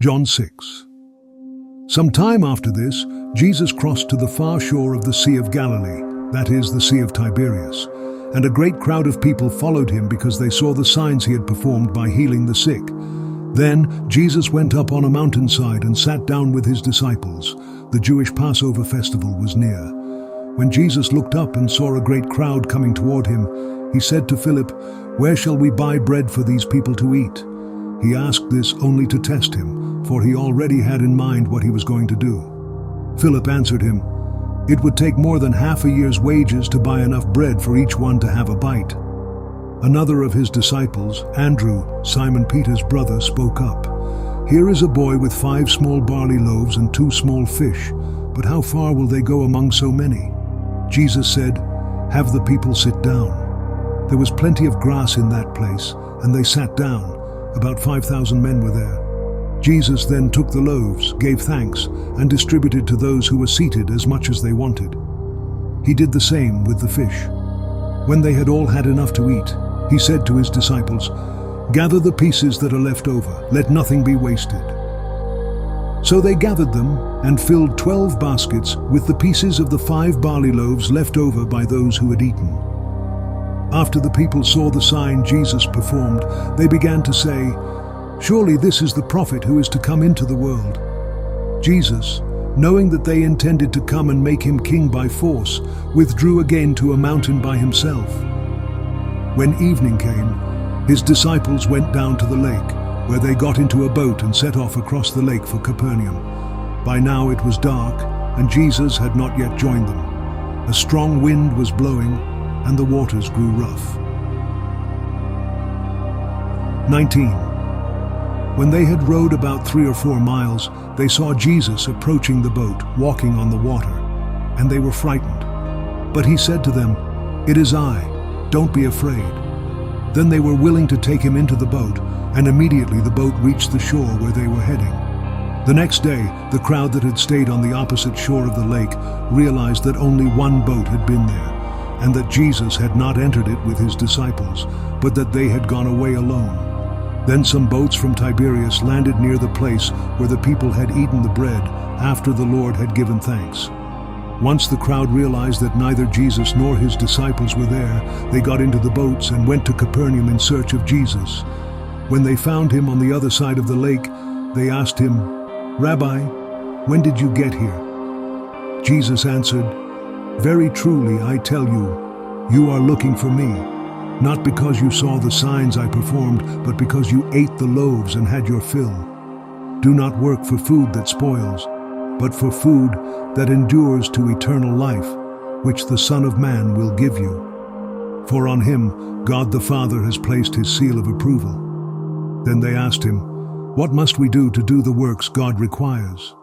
John 6. Some time after this, Jesus crossed to the far shore of the Sea of Galilee, that is, the Sea of Tiberias, and a great crowd of people followed him because they saw the signs he had performed by healing the sick. Then Jesus went up on a mountainside and sat down with his disciples. The Jewish Passover festival was near. When Jesus looked up and saw a great crowd coming toward him, he said to Philip, "Where shall we buy bread for these people to eat?" He asked this only to test him, for he already had in mind what he was going to do. Philip answered him, "It would take more than half a year's wages to buy enough bread for each one to have a bite." Another of his disciples, Andrew, Simon Peter's brother, spoke up. "Here is a boy with 5 small barley loaves and 2 small fish, but how far will they go among so many?" Jesus said, "Have the people sit down." There was plenty of grass in that place, and they sat down. About 5,000 men were there. Jesus then took the loaves, gave thanks, and distributed to those who were seated as much as they wanted. He did the same with the fish. When they had all had enough to eat, he said to his disciples, "Gather the pieces that are left over, let nothing be wasted." So they gathered them and filled 12 baskets with the pieces of the 5 barley loaves left over by those who had eaten. After the people saw the sign Jesus performed, they began to say, "Surely this is the prophet who is to come into the world." Jesus, knowing that they intended to come and make him king by force, withdrew again to a mountain by himself. When evening came, his disciples went down to the lake, where they got into a boat and set off across the lake for Capernaum. By now it was dark, and Jesus had not yet joined them. A strong wind was blowing, and the waters grew rough. 19. When they had rowed about 3 or 4 miles, they saw Jesus approaching the boat, walking on the water, and they were frightened. But he said to them, "It is I, don't be afraid." Then they were willing to take him into the boat, and immediately the boat reached the shore where they were heading. The next day, the crowd that had stayed on the opposite shore of the lake realized that only one boat had been there, and that Jesus had not entered it with his disciples, but that they had gone away alone. Then some boats from Tiberias landed near the place where the people had eaten the bread after the Lord had given thanks. Once the crowd realized that neither Jesus nor his disciples were there, they got into the boats and went to Capernaum in search of Jesus. When they found him on the other side of the lake, they asked him, "Rabbi, when did you get here?" Jesus answered, "Very truly I tell you, you are looking for me, not because you saw the signs I performed, but because you ate the loaves and had your fill. Do not work for food that spoils, but for food that endures to eternal life, which the Son of Man will give you. For on him God the Father has placed his seal of approval." Then they asked him, "What must we do to do the works God requires?"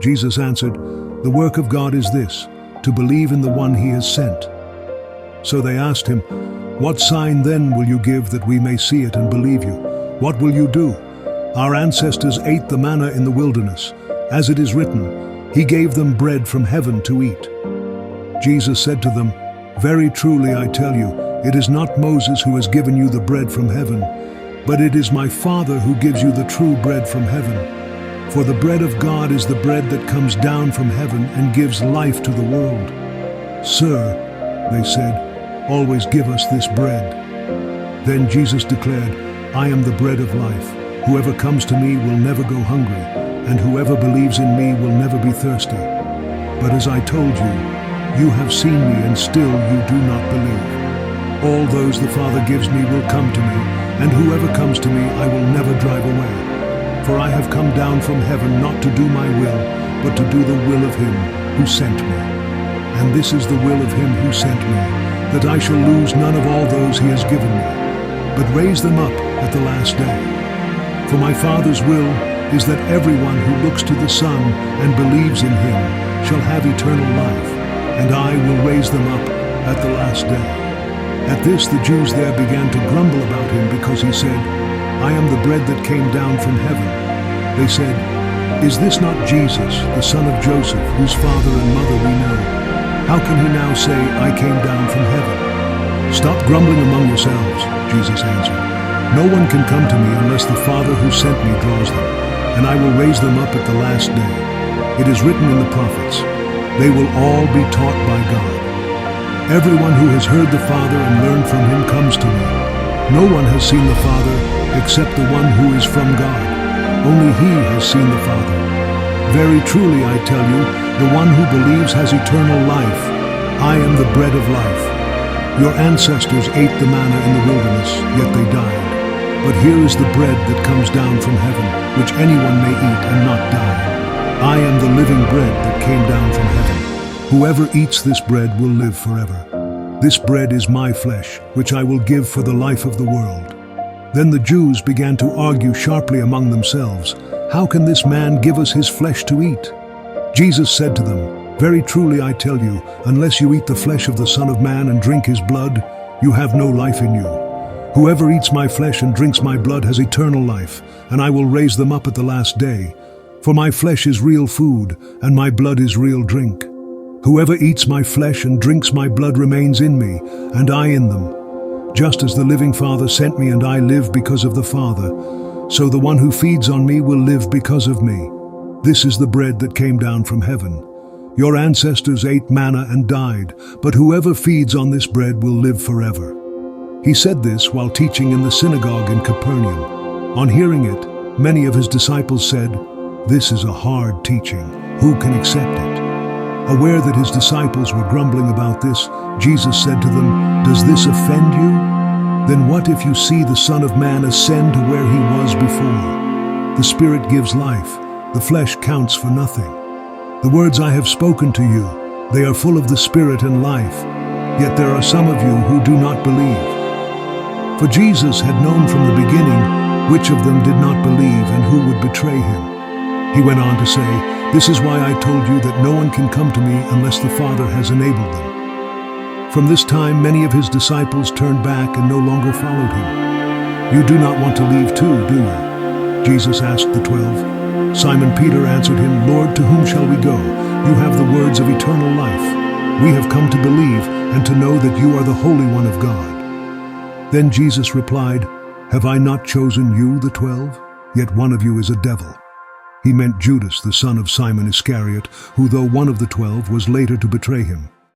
Jesus answered, "The work of God is this, to believe in the one he has sent." So they asked him, "What sign then will you give that we may see it and believe you? What will you do? Our ancestors ate the manna in the wilderness. As it is written, he gave them bread from heaven to eat." Jesus said to them, "Very truly I tell you, it is not Moses who has given you the bread from heaven, but it is my Father who gives you the true bread from heaven. For the bread of God is the bread that comes down from heaven and gives life to the world." "Sir," they said, "always give us this bread." Then Jesus declared, "I am the bread of life. Whoever comes to me will never go hungry, and whoever believes in me will never be thirsty. But as I told you, you have seen me and still you do not believe. All those the Father gives me will come to me, and whoever comes to me I will never drive away. For I have come down from heaven not to do my will, but to do the will of him who sent me. And this is the will of him who sent me, that I shall lose none of all those he has given me, but raise them up at the last day. For my Father's will is that everyone who looks to the Son and believes in him shall have eternal life, and I will raise them up at the last day." At this the Jews there began to grumble about him because he said, "I am the bread that came down from heaven." They said, "Is this not Jesus, the son of Joseph, whose father and mother we know? How can he now say, 'I came down from heaven'?" "Stop grumbling among yourselves," Jesus answered. "No one can come to me unless the Father who sent me draws them, and I will raise them up at the last day. It is written in the prophets, they will all be taught by God. Everyone who has heard the Father and learned from him comes to me. No one has seen the Father except the one who is from God. Only he has seen the Father. Very truly I tell you, the one who believes has eternal life. I am the bread of life. Your ancestors ate the manna in the wilderness, yet they died. But here is the bread that comes down from heaven, which anyone may eat and not die. I am the living bread that came down from heaven. Whoever eats this bread will live forever. This bread is my flesh, which I will give for the life of the world. Then the Jews began to argue sharply among themselves, how can this man give us his flesh to eat? Jesus said to them, very truly I tell you, unless you eat the flesh of the Son of Man and drink his blood, you have no life in you. Whoever eats my flesh and drinks my blood has eternal life, and I will raise them up at the last day. For my flesh is real food, and my blood is real drink. Whoever eats my flesh and drinks my blood remains in me, and I in them. Just as the living Father sent me and I live because of the Father, so the one who feeds on me will live because of me. This is the bread that came down from heaven. Your ancestors ate manna and died, but whoever feeds on this bread will live forever. He said this while teaching in the synagogue in Capernaum. On hearing it, many of his disciples said, this is a hard teaching. Who can accept it? Aware that his disciples were grumbling about this, Jesus said to them, does this offend you? Then what if you see the Son of Man ascend to where he was before? The Spirit gives life, the flesh counts for nothing. The words I have spoken to you, they are full of the Spirit and life, yet there are some of you who do not believe. For Jesus had known from the beginning which of them did not believe and who would betray him. He went on to say, this is why I told you that no one can come to me unless the Father has enabled them. From this time, many of his disciples turned back and no longer followed him. You do not want to leave too, do you? Jesus asked the 12. Simon Peter answered him, Lord, to whom shall we go? You have the words of eternal life. We have come to believe and to know that you are the Holy One of God. Then Jesus replied, have I not chosen you, the 12? Yet one of you is a devil. He meant Judas, the son of Simon Iscariot, who, though one of the 12, was later to betray him.